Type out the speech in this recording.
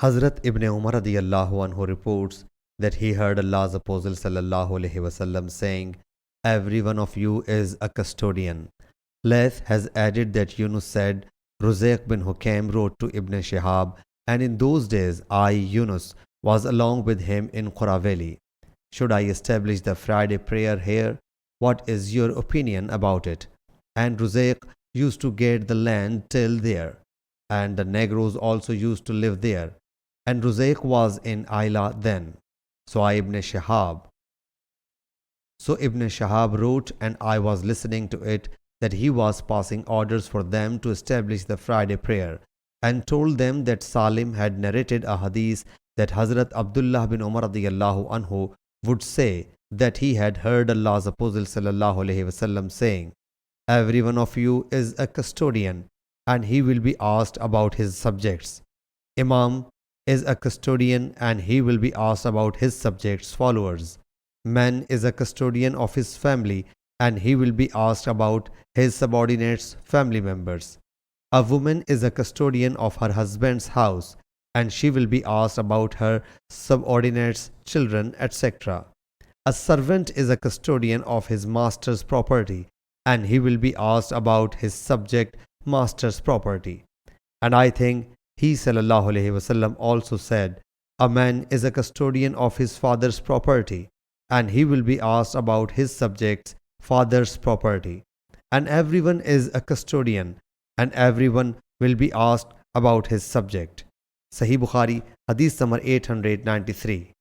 Hazrat Ibn Umar radiyallahu anhu reports that he heard Allah's Apostle sallallahu alaihi wasallam saying, "Every one of you is a custodian." Lath has added that Yunus said, Ruzayq bin Hukam wrote to Ibn Shihab, and in those days I, Yunus, was along with him in Qura Valley. Should I establish the Friday prayer here? What is your opinion about it? And Ruzayq used to get the land till there, and the Negroes also used to live there. And Ruzayq was in Ayla then. So Ibn Shihab wrote, and I was listening to it, that he was passing orders for them to establish the Friday prayer, and told them that Salim had narrated a hadith that Hazrat Abdullah bin Umar radiyallahu anhu would say that he had heard Allah's Apostle sallallahu alaihi wasallam saying, "Every one of you is a custodian, and he will be asked about his subjects. Imam is a custodian, and he will be asked about his subjects' followers. Man is a custodian of his family, and he will be asked about his subordinates' family members. A woman is a custodian of her husband's house, and she will be asked about her subordinates' children, etc. A servant is a custodian of his master's property, and he will be asked about his subject master's property." And I think he sallallahu alaihi wasallam also said, "A man is a custodian of his father's property, and he will be asked about his subjects' father's property. And everyone is a custodian, and everyone will be asked about his subject." Sahih Bukhari, Hadith number 893.